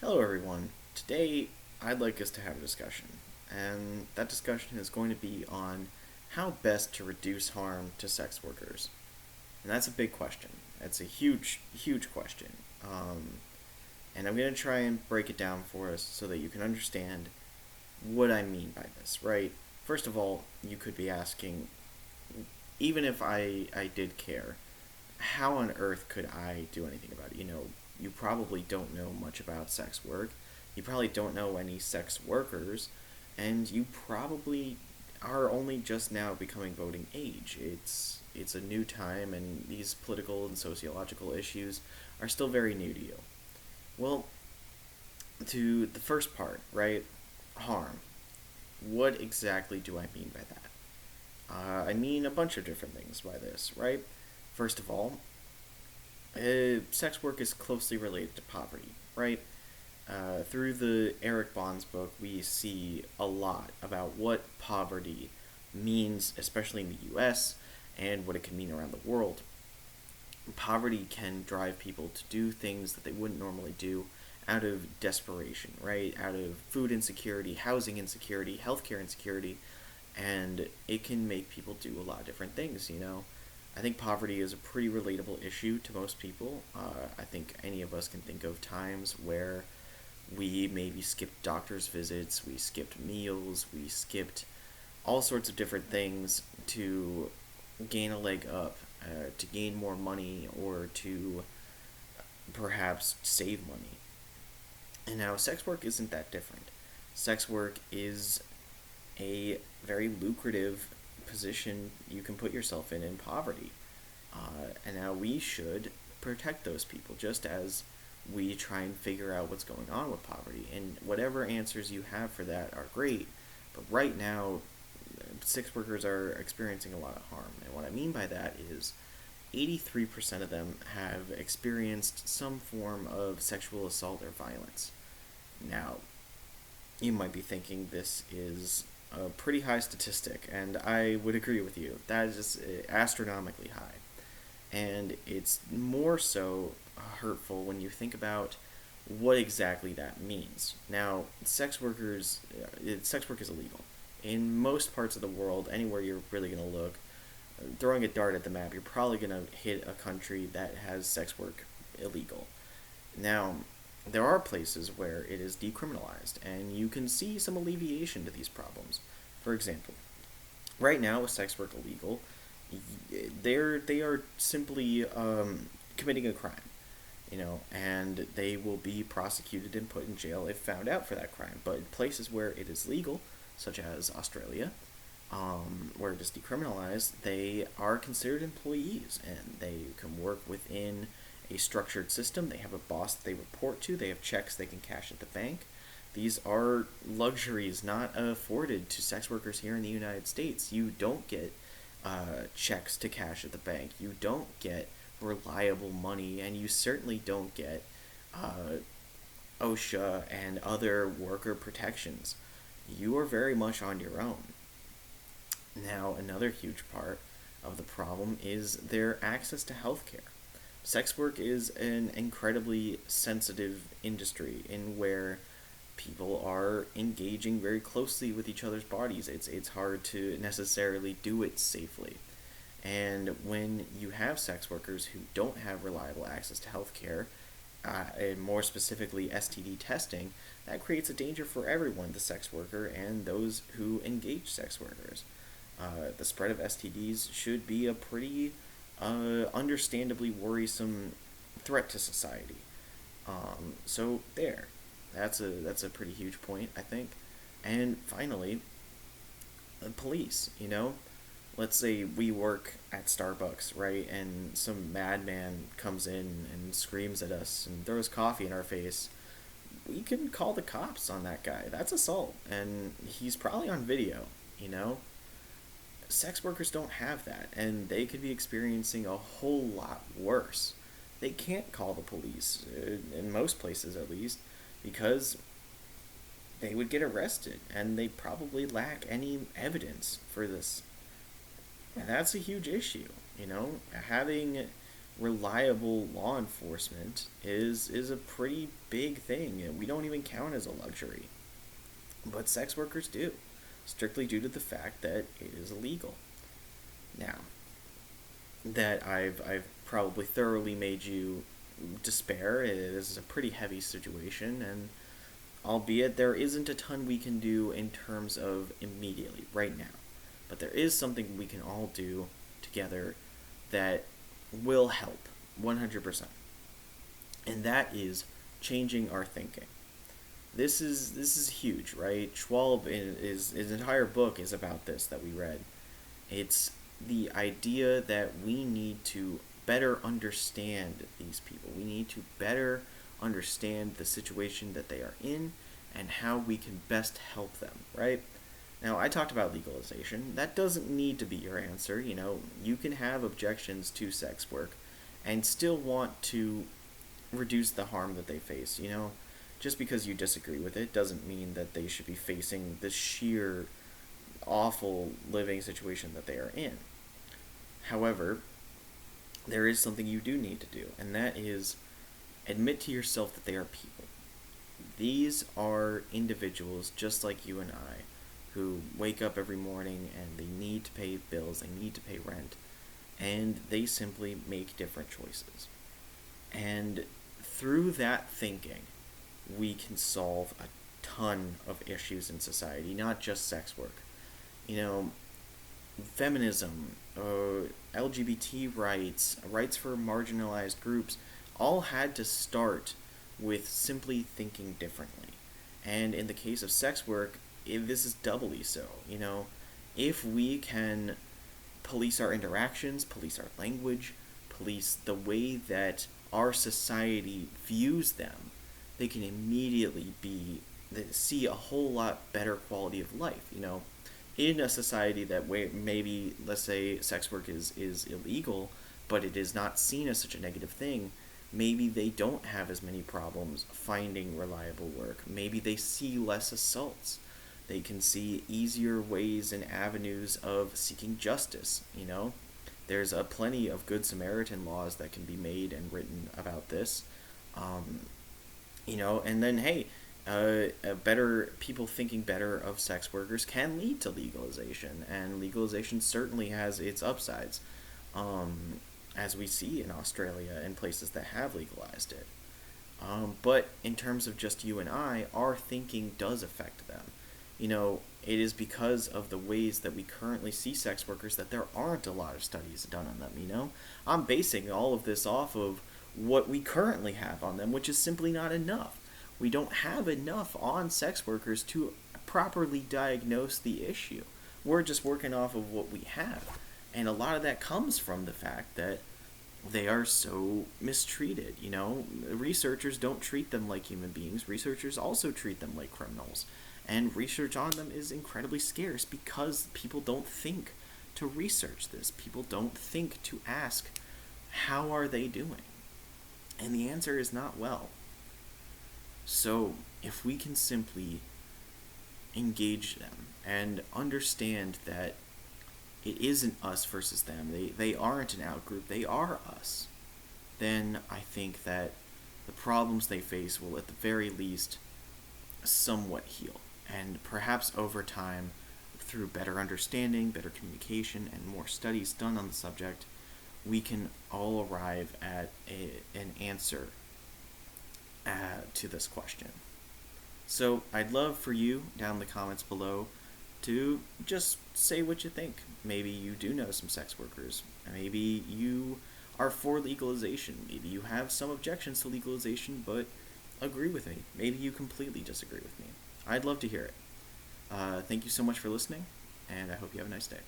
Hello, everyone. Today, I'd like us to have a discussion, and that discussion is going to be on how best to reduce harm to sex workers. And that's a big question. That's a huge, huge question. And I'm going to try and break it down for us so that you can understand what I mean by this, right? First of all, you could be asking, even if I did care, how on earth could I do anything about it? You probably don't know much about sex work. You probably don't know any sex workers, and you probably are only just now becoming voting age. It's a new time, and these political and sociological issues are still very new to you. Well, to the first part, right? Harm. What exactly do I mean by that? I mean a bunch of different things by this, right? First of all, sex work is closely related to poverty, right? Through the Eric Bond's book, we see a lot about what poverty means, especially in the US, and what it can mean around the world. Poverty can drive people to do things that they wouldn't normally do out of desperation, right? Out of food insecurity, housing insecurity, healthcare insecurity, and it can make people do a lot of different things. I think poverty is a pretty relatable issue to most people. I think any of us can think of times where we maybe skipped doctor's visits, we skipped meals, we skipped all sorts of different things to gain a leg up, to gain more money, or to perhaps save money. And now, sex work isn't that different. Sex work is a very lucrative position you can put yourself in poverty. And now we should protect those people just as we try and figure out what's going on with poverty. And whatever answers you have for that are great. But right now, sex workers are experiencing a lot of harm. And what I mean by that is 83% of them have experienced some form of sexual assault or violence. Now, you might be thinking this is a pretty high statistic, and I would agree with you. That is just astronomically high. And it's more so hurtful when you think about what exactly that means. Now, sex work is illegal. In most parts of the world, anywhere you're really going to look, throwing a dart at the map, you're probably going to hit a country that has sex work illegal. Now, there are places where it is decriminalized, and you can see some alleviation to these problems. For example, right now with sex work illegal, they are simply committing a crime, and they will be prosecuted and put in jail if found out for that crime. But in places where it is legal, such as Australia, where it is decriminalized, they are considered employees and they can work within a structured system. They have a boss that they report to, they have checks they can cash at the bank. These are luxuries not afforded to sex workers here in the United States. You don't get checks to cash at the bank. You don't get reliable money, and you certainly don't get OSHA and other worker protections. You are very much on your own. Now, another huge part of the problem is their access to healthcare. Sex work is an incredibly sensitive industry in where people are engaging very closely with each other's bodies. It's hard to necessarily do it safely. And when you have sex workers who don't have reliable access to healthcare, and more specifically STD testing, that creates a danger for everyone, the sex worker and those who engage sex workers. The spread of STDs should be a pretty understandably worrisome threat to society. So there, that's a pretty huge point, I think. And finally, the police. Let's say we work at Starbucks, right, and some madman comes in and screams at us and throws coffee in our face. We can call the cops on that guy. That's assault, and he's probably on video. You know, sex workers don't have that, and they could be experiencing a whole lot worse. They can't call the police, in most places at least, because they would get arrested, and they probably lack any evidence for this. And that's a huge issue, having reliable law enforcement is a pretty big thing, and we don't even count as a luxury. But sex workers do, strictly due to the fact that it is illegal. Now, that I've probably thoroughly made you despair. This is a pretty heavy situation, and albeit there isn't a ton we can do in terms of immediately, right now. But there is something we can all do together that will help 100%. And that is changing our thinking. This is huge, right? Schwalbe is his entire book is about this that we read. It's the idea that we need to better understand these people. We need to better understand the situation that they are in and how we can best help them, right? Now, I talked about legalization. That doesn't need to be your answer. You can have objections to sex work and still want to reduce the harm that they face. Just because you disagree with it doesn't mean that they should be facing the sheer awful living situation that they are in. However, there is something you do need to do, and that is admit to yourself that they are people. These are individuals just like you and I who wake up every morning and they need to pay bills, they need to pay rent, and they simply make different choices. And through that thinking, we can solve a ton of issues in society, not just sex work. Feminism, LGBT rights, rights for marginalized groups, all had to start with simply thinking differently. And in the case of sex work, this is doubly so. If we can police our interactions, police our language, police the way that our society views them, they can immediately see a whole lot better quality of life. In a society that maybe, let's say, sex work is illegal, but it is not seen as such a negative thing, maybe they don't have as many problems finding reliable work. Maybe they see less assaults. They can see easier ways and avenues of seeking justice. There's plenty of Good Samaritan laws that can be made and written about this. And then, hey, better people thinking better of sex workers can lead to legalization, and legalization certainly has its upsides, as we see in Australia and places that have legalized it. But in terms of just you and I, our thinking does affect them. It is because of the ways that we currently see sex workers that there aren't a lot of studies done on them. I'm basing all of this off of what we currently have on them, which is simply not enough. We don't have enough on sex workers to properly diagnose the issue. We're just working off of what we have. And a lot of that comes from the fact that they are so mistreated. Researchers don't treat them like human beings. Researchers also treat them like criminals. And research on them is incredibly scarce because people don't think to research this. People don't think to ask, how are they doing? And the answer is not well. So, if we can simply engage them and understand that it isn't us versus them, they aren't an out-group, they are us, then I think that the problems they face will at the very least somewhat heal. And perhaps over time, through better understanding, better communication, and more studies done on the subject, we can all arrive at an answer to this question. So I'd love for you down in the comments below to just say what you think. Maybe you do know some sex workers. Maybe you are for legalization. Maybe you have some objections to legalization but agree with me. Maybe you completely disagree with me. I'd love to hear it. Thank you so much for listening, and I hope you have a nice day.